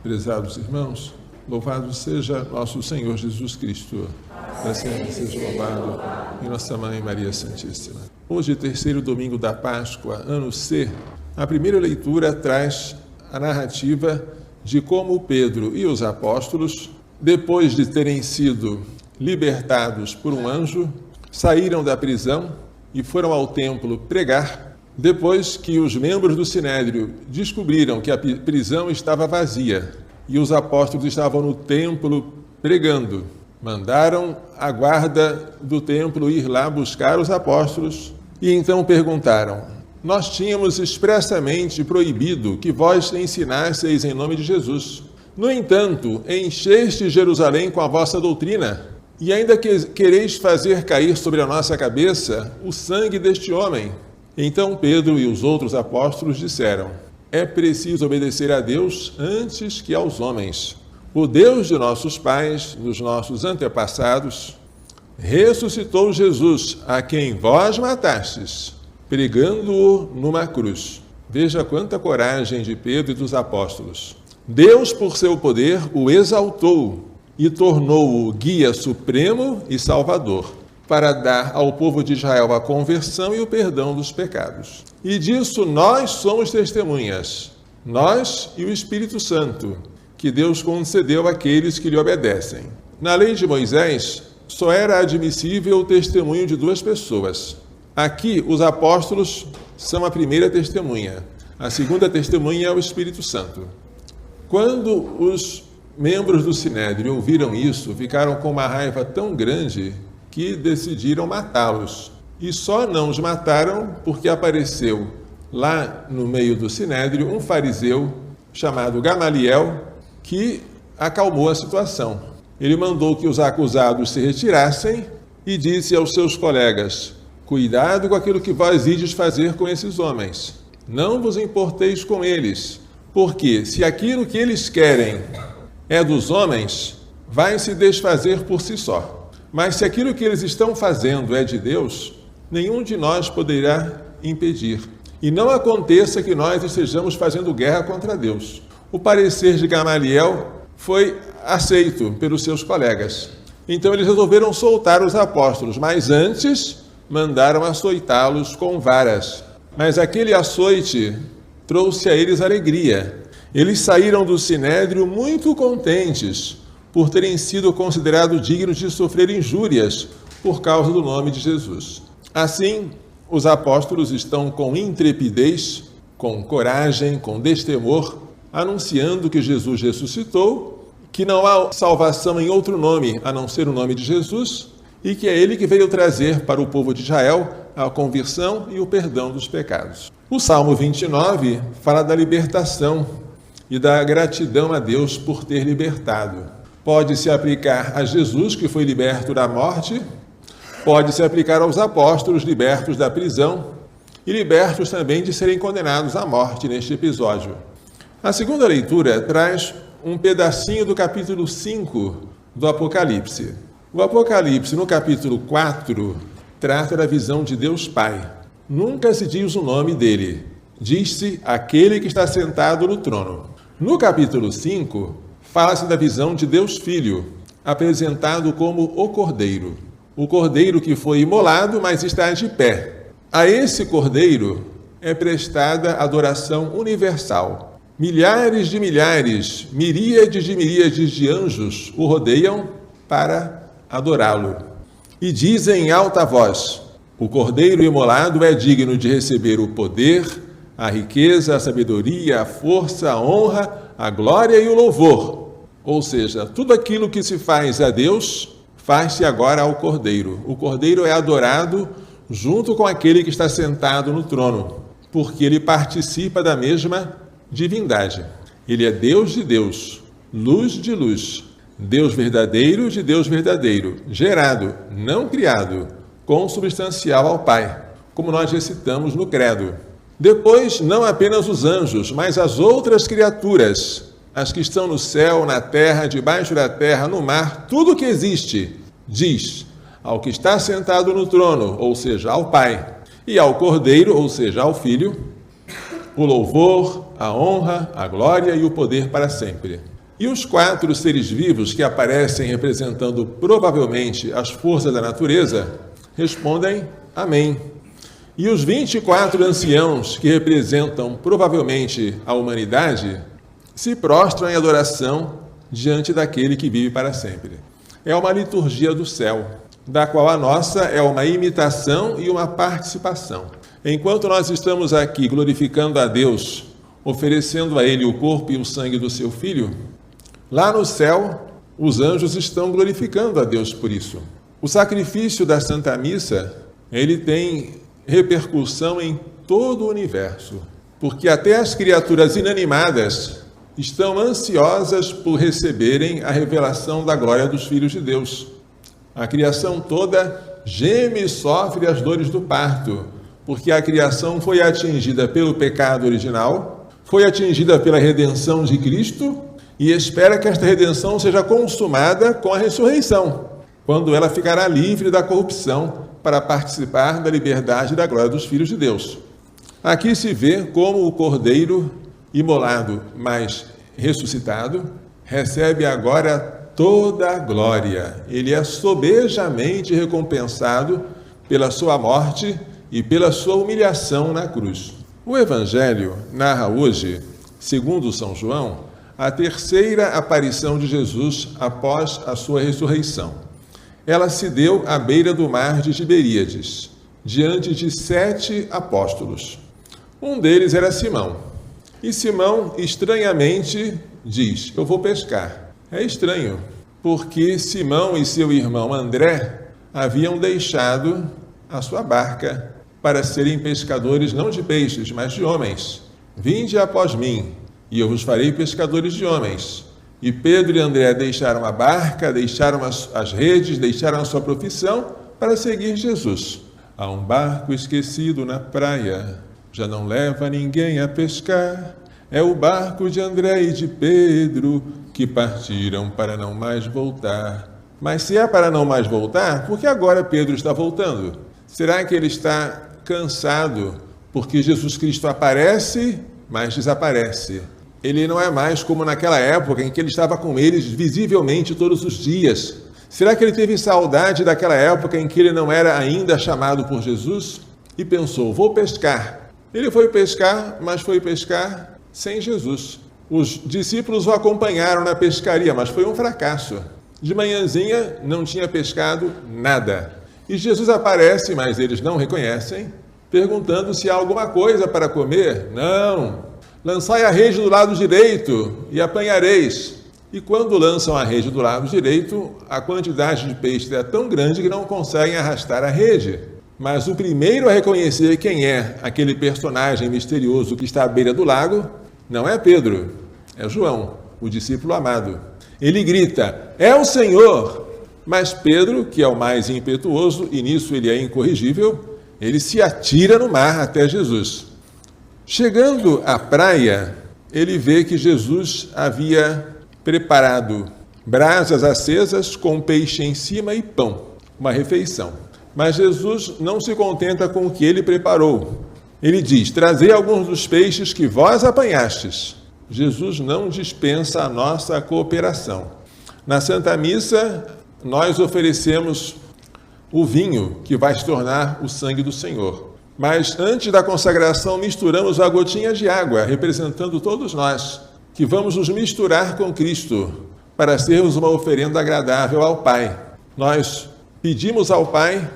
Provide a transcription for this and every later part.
Prezados irmãos, louvado seja nosso Senhor Jesus Cristo. Para sempre seja louvado e nossa Mãe Maria Santíssima. Hoje, terceiro domingo da Páscoa, ano C, a primeira leitura traz a narrativa de como Pedro e os apóstolos, depois de terem sido libertados por um anjo, saíram da prisão e foram ao templo pregar, depois que os membros do Sinédrio descobriram que a prisão estava vazia e os apóstolos estavam no templo pregando. Mandaram a guarda do templo ir lá buscar os apóstolos e então perguntaram: nós tínhamos expressamente proibido que vós ensinasseis em nome de Jesus. No entanto, encheste Jerusalém com a vossa doutrina e ainda quereis fazer cair sobre a nossa cabeça o sangue deste homem. Então Pedro e os outros apóstolos disseram: é preciso obedecer a Deus antes que aos homens. O Deus de nossos pais, dos nossos antepassados, ressuscitou Jesus, a quem vós matastes, pregando-o numa cruz. Veja quanta coragem de Pedro e dos apóstolos. Deus, por seu poder, o exaltou e tornou-o guia supremo e salvador, para dar ao povo de Israel a conversão e o perdão dos pecados. E disso nós somos testemunhas, nós e o Espírito Santo, que Deus concedeu àqueles que lhe obedecem. Na lei de Moisés, só era admissível o testemunho de duas pessoas. Aqui, os apóstolos são a primeira testemunha. A segunda testemunha é o Espírito Santo. Quando os membros do Sinédrio ouviram isso, ficaram com uma raiva tão grande que decidiram matá-los. E só não os mataram porque apareceu lá no meio do Sinédrio um fariseu chamado Gamaliel, que acalmou a situação. Ele mandou que os acusados se retirassem e disse aos seus colegas: cuidado com aquilo que vós ides fazer com esses homens. Não vos importeis com eles, porque se aquilo que eles querem é dos homens, vai se desfazer por si só. Mas se aquilo que eles estão fazendo é de Deus, nenhum de nós poderá impedir. E não aconteça que nós estejamos fazendo guerra contra Deus. O parecer de Gamaliel foi aceito pelos seus colegas. Então eles resolveram soltar os apóstolos, mas antes mandaram açoitá-los com varas. Mas aquele açoite trouxe a eles alegria. Eles saíram do Sinédrio muito contentes por terem sido considerados dignos de sofrer injúrias por causa do nome de Jesus. Assim, os apóstolos estão com intrepidez, com coragem, com destemor, anunciando que Jesus ressuscitou, que não há salvação em outro nome a não ser o nome de Jesus, e que é Ele que veio trazer para o povo de Israel a conversão e o perdão dos pecados. O Salmo 29 fala da libertação e da gratidão a Deus por ter libertado. Pode se aplicar a Jesus, que foi liberto da morte, pode se aplicar aos apóstolos libertos da prisão e libertos também de serem condenados à morte neste episódio. A segunda leitura traz um pedacinho do capítulo 5 do Apocalipse. O Apocalipse, no capítulo 4, trata da visão de Deus Pai. Nunca se diz o nome dele. Diz-se aquele que está sentado no trono. No capítulo 5, fala-se da visão de Deus Filho, apresentado como o Cordeiro que foi imolado, mas está de pé. A esse Cordeiro é prestada adoração universal. Milhares de milhares, miríades de miríades de anjos o rodeiam para adorá-lo. E dizem em alta voz: o Cordeiro imolado é digno de receber o poder, a riqueza, a sabedoria, a força, a honra, a glória e o louvor. Ou seja, tudo aquilo que se faz a Deus, faz-se agora ao Cordeiro. O Cordeiro é adorado junto com aquele que está sentado no trono, porque ele participa da mesma divindade. Ele é Deus de Deus, luz de luz, Deus verdadeiro de Deus verdadeiro, gerado, não criado, consubstancial ao Pai, como nós recitamos no Credo. Depois, não apenas os anjos, mas as outras criaturas, as que estão no céu, na terra, debaixo da terra, no mar, tudo que existe, diz ao que está sentado no trono, ou seja, ao Pai, e ao Cordeiro, ou seja, ao Filho, o louvor, a honra, a glória e o poder para sempre. E os 4 seres vivos que aparecem representando provavelmente as forças da natureza respondem amém. E os 24 anciãos que representam provavelmente a humanidade se prostram em adoração diante daquele que vive para sempre. É uma liturgia do céu, da qual a nossa é uma imitação e uma participação. Enquanto nós estamos aqui glorificando a Deus, oferecendo a Ele o corpo e o sangue do seu Filho, lá no céu, os anjos estão glorificando a Deus por isso. O sacrifício da Santa Missa, ele tem repercussão em todo o universo, porque até as criaturas inanimadas estão ansiosas por receberem a revelação da glória dos filhos de Deus. A criação toda geme e sofre as dores do parto, porque a criação foi atingida pelo pecado original, foi atingida pela redenção de Cristo e espera que esta redenção seja consumada com a ressurreição, quando ela ficará livre da corrupção para participar da liberdade e da glória dos filhos de Deus. Aqui se vê como o Cordeiro imolado, mas ressuscitado, recebe agora toda a glória. Ele é sobejamente recompensado pela sua morte e pela sua humilhação na cruz. O Evangelho narra hoje, segundo São João, a 3ª aparição de Jesus após a sua ressurreição. Ela se deu à beira do mar de Tiberíades, diante de 7 apóstolos. Um deles era Simão. E Simão, estranhamente, diz: eu vou pescar. É estranho, porque Simão e seu irmão André haviam deixado a sua barca para serem pescadores não de peixes, mas de homens. Vinde após mim, e eu vos farei pescadores de homens. E Pedro e André deixaram a barca, deixaram as redes, deixaram a sua profissão para seguir Jesus. Há um barco esquecido na praia, já não leva ninguém a pescar. É o barco de André e de Pedro que partiram para não mais voltar. Mas se é para não mais voltar, por que agora Pedro está voltando? Será que ele está cansado porque Jesus Cristo aparece, mas desaparece? Ele não é mais como naquela época em que ele estava com eles visivelmente todos os dias. Será que ele teve saudade daquela época em que ele não era ainda chamado por Jesus? E pensou: vou pescar. Ele foi pescar, mas foi pescar sem Jesus. Os discípulos o acompanharam na pescaria, mas foi um fracasso. De manhãzinha não tinha pescado nada. E Jesus aparece, mas eles não reconhecem, perguntando se há alguma coisa para comer. Não. Lançai a rede do lado direito e apanhareis. E quando lançam a rede do lado direito, a quantidade de peixes é tão grande que não conseguem arrastar a rede. Mas o primeiro a reconhecer quem é aquele personagem misterioso que está à beira do lago não é Pedro, é João, o discípulo amado. Ele grita: é o Senhor! Mas Pedro, que é o mais impetuoso, e nisso ele é incorrigível, ele se atira no mar até Jesus. Chegando à praia, ele vê que Jesus havia preparado brasas acesas com peixe em cima e pão, uma refeição. Mas Jesus não se contenta com o que ele preparou. Ele diz: trazei alguns dos peixes que vós apanhastes. Jesus não dispensa a nossa cooperação. Na Santa Missa, nós oferecemos o vinho que vai se tornar o sangue do Senhor. Mas antes da consagração misturamos a gotinha de água, representando todos nós, que vamos nos misturar com Cristo para sermos uma oferenda agradável ao Pai. Nós pedimos ao Pai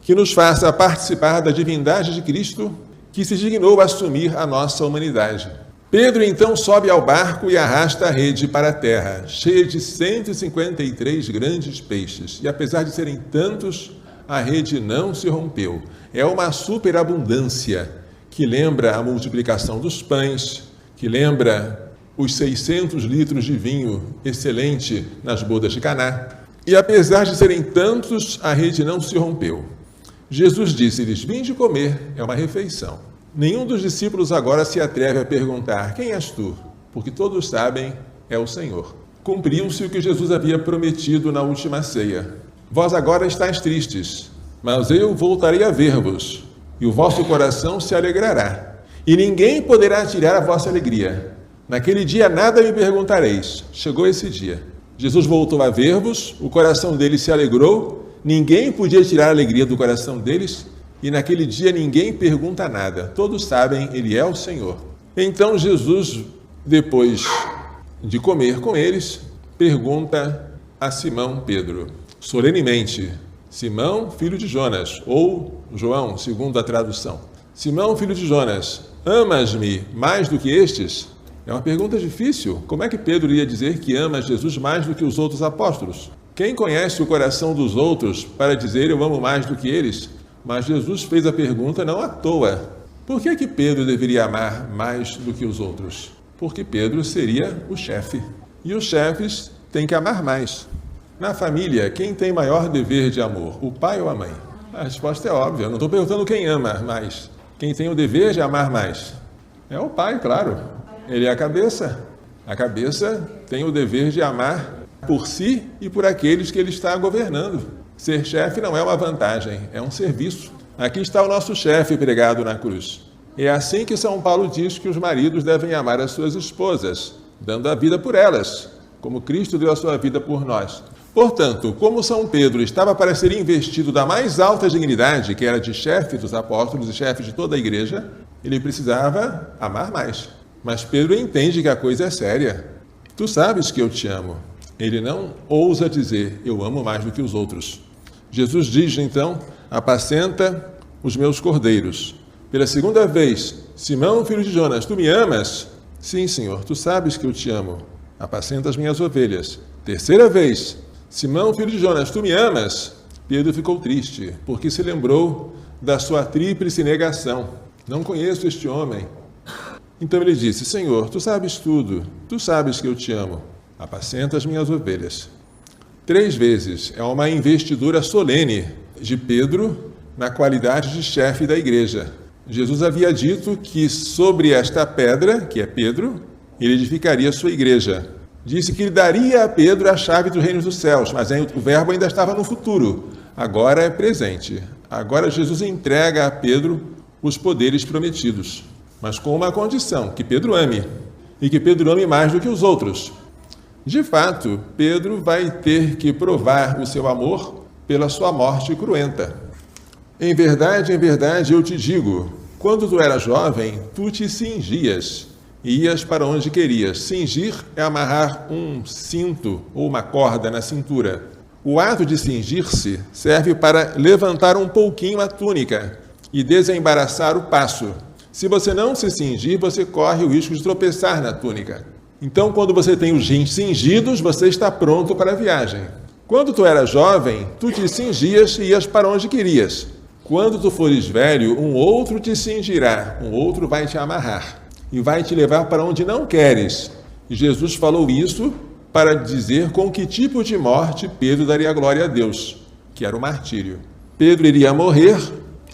que nos faça participar da divindade de Cristo, que se dignou a assumir a nossa humanidade. Pedro então sobe ao barco e arrasta a rede para a terra, cheia de 153 grandes peixes. E apesar de serem tantos, a rede não se rompeu. É uma superabundância que lembra a multiplicação dos pães, que lembra os 600 litros de vinho excelente nas bodas de Caná. E apesar de serem tantos, a rede não se rompeu. Jesus disse-lhes: vinde comer, é uma refeição. Nenhum dos discípulos agora se atreve a perguntar: quem és tu? Porque todos sabem, é o Senhor. Cumpriu-se o que Jesus havia prometido na última ceia. Vós agora estáis tristes, mas eu voltarei a ver-vos, e o vosso coração se alegrará. e ninguém poderá tirar a vossa alegria. Naquele dia nada me perguntareis. Chegou esse dia. Jesus voltou a ver-vos, o coração deles se alegrou, ninguém podia tirar a alegria do coração deles, e naquele dia ninguém pergunta nada. Todos sabem, ele é o Senhor. Então Jesus, depois de comer com eles, pergunta a Simão Pedro, solenemente: Simão, filho de Jonas, ou João, segundo a tradução. Simão, filho de Jonas, amas-me mais do que estes? É uma pergunta difícil. Como é que Pedro ia dizer que ama Jesus mais do que os outros apóstolos? Quem conhece o coração dos outros para dizer eu amo mais do que eles? Mas Jesus fez a pergunta não à toa. Por que Pedro deveria amar mais do que os outros? Porque Pedro seria o chefe. E os chefes têm que amar mais. Na família, quem tem maior dever de amor, o pai ou a mãe? A resposta é óbvia. Eu não estou perguntando quem ama mais. Quem tem o dever de amar mais? É o pai, claro. Ele é a cabeça. A cabeça tem o dever de amar por si e por aqueles que ele está governando. Ser chefe não é uma vantagem, é um serviço. Aqui está o nosso chefe pregado na cruz. É assim que São Paulo diz que os maridos devem amar as suas esposas, dando a vida por elas, como Cristo deu a sua vida por nós. Portanto, como São Pedro estava para ser investido da mais alta dignidade, que era de chefe dos apóstolos e chefe de toda a igreja, ele precisava amar mais. Mas Pedro entende que a coisa é séria. Tu sabes que eu te amo. Ele não ousa dizer, eu amo mais do que os outros. Jesus diz, então, apacenta os meus cordeiros. Pela segunda vez, Simão, filho de Jonas, tu me amas? Sim, Senhor, tu sabes que eu te amo. Apacenta as minhas ovelhas. Terceira vez, Simão, filho de Jonas, tu me amas? Pedro ficou triste, porque se lembrou da sua tríplice negação. Não conheço este homem. Então ele disse, Senhor, tu sabes tudo, tu sabes que eu te amo. Apacenta as minhas ovelhas. 3 vezes é uma investidura solene de Pedro na qualidade de chefe da igreja. Jesus havia dito que sobre esta pedra, que é Pedro, ele edificaria a sua igreja. Disse que ele daria a Pedro a chave dos reinos dos céus, mas o verbo ainda estava no futuro. Agora é presente. Agora Jesus entrega a Pedro os poderes prometidos, mas com uma condição, que Pedro ame, e que Pedro ame mais do que os outros. De fato, Pedro vai ter que provar o seu amor pela sua morte cruenta. Em verdade, eu te digo, quando tu eras jovem, tu te cingias e ias para onde querias. Cingir é amarrar um cinto ou uma corda na cintura. O ato de cingir-se serve para levantar um pouquinho a túnica e desembaraçar o passo. Se você não se cingir, você corre o risco de tropeçar na túnica. Então, quando você tem os rins cingidos, você está pronto para a viagem. Quando tu eras jovem, tu te cingias e ias para onde querias. Quando tu fores velho, um outro te cingirá, um outro vai te amarrar e vai te levar para onde não queres. E Jesus falou isso para dizer com que tipo de morte Pedro daria glória a Deus, que era o martírio. Pedro iria morrer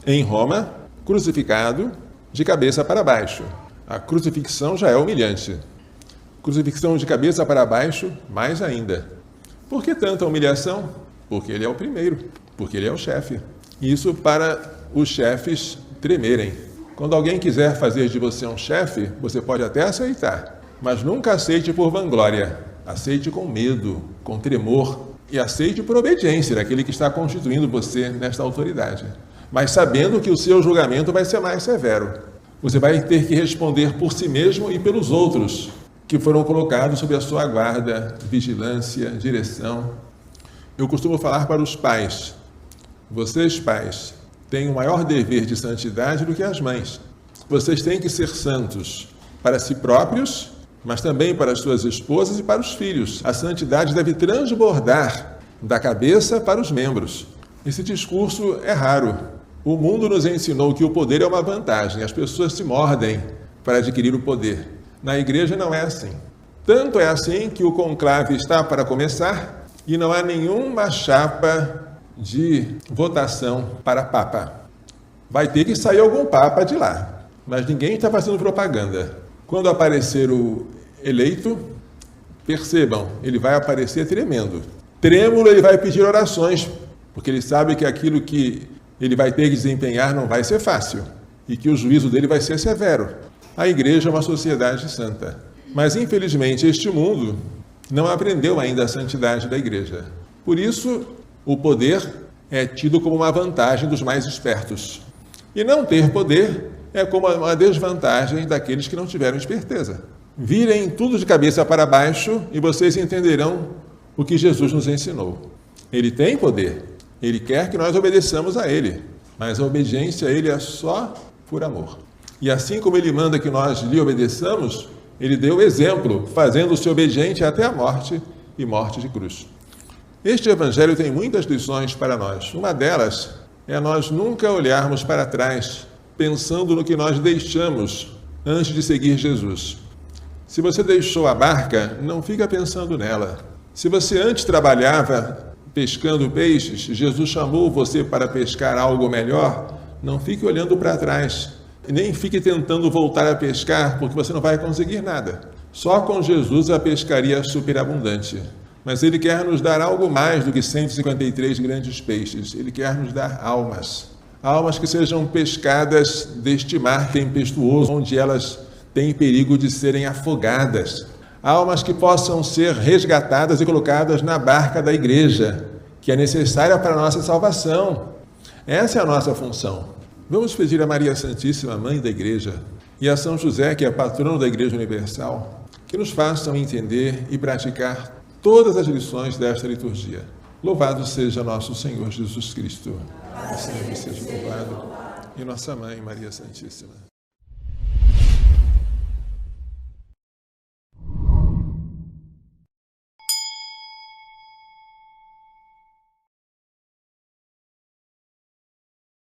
em Roma, crucificado, de cabeça para baixo. A crucifixão já é humilhante. Crucifixão de cabeça para baixo, mais ainda. Por que tanta humilhação? Porque ele é o primeiro, porque ele é o chefe. Isso para os chefes tremerem. Quando alguém quiser fazer de você um chefe, você pode até aceitar, mas nunca aceite por vanglória. Aceite com medo, com tremor, e aceite por obediência daquele que está constituindo você nesta autoridade. Mas sabendo que o seu julgamento vai ser mais severo. Você vai ter que responder por si mesmo e pelos outros que foram colocados sob a sua guarda, vigilância, direção. Eu costumo falar para os pais, vocês pais têm o maior dever de santidade do que as mães. Vocês têm que ser santos para si próprios, mas também para as suas esposas e para os filhos. A santidade deve transbordar da cabeça para os membros. Esse discurso é raro. O mundo nos ensinou que o poder é uma vantagem. As pessoas se mordem para adquirir o poder. Na igreja não é assim. Tanto é assim que o conclave está para começar e não há nenhuma chapa de votação para papa. Vai ter que sair algum papa de lá, mas ninguém está fazendo propaganda. Quando aparecer o eleito, percebam, ele vai aparecer tremendo. Trêmulo, ele vai pedir orações, porque ele sabe que aquilo que ele vai ter que desempenhar não vai ser fácil. e que o juízo dele vai ser severo. A igreja é uma sociedade santa. Mas, infelizmente, este mundo não aprendeu ainda a santidade da igreja. Por isso, o poder é tido como uma vantagem dos mais espertos. E não ter poder é como uma desvantagem daqueles que não tiveram esperteza. Virem tudo de cabeça para baixo e vocês entenderão o que Jesus nos ensinou. Ele tem poder, ele quer que nós obedeçamos a ele, mas a obediência a ele é só por amor. E assim como ele manda que nós lhe obedeçamos, ele deu o exemplo, fazendo-se obediente até a morte e morte de cruz. Este evangelho tem muitas lições para nós. Uma delas é nós nunca olharmos para trás, pensando no que nós deixamos antes de seguir Jesus. Se você deixou a barca, não fica pensando nela. Se você antes trabalhava pescando peixes, Jesus chamou você para pescar algo melhor, não fique olhando para trás. Nem fique tentando voltar a pescar, porque você não vai conseguir nada. Só com Jesus a pescaria é superabundante. Mas ele quer nos dar algo mais do que 153 grandes peixes. Ele quer nos dar almas. Almas que sejam pescadas deste mar tempestuoso, onde elas têm perigo de serem afogadas. Almas que possam ser resgatadas e colocadas na barca da igreja, que é necessária para a nossa salvação. Essa é a nossa função. Vamos pedir a Maria Santíssima, Mãe da Igreja, e a São José, que é patrono da Igreja Universal, que nos façam entender e praticar todas as lições desta liturgia. Louvado seja nosso Senhor Jesus Cristo. Sempre seja louvado. E nossa Mãe, Maria Santíssima.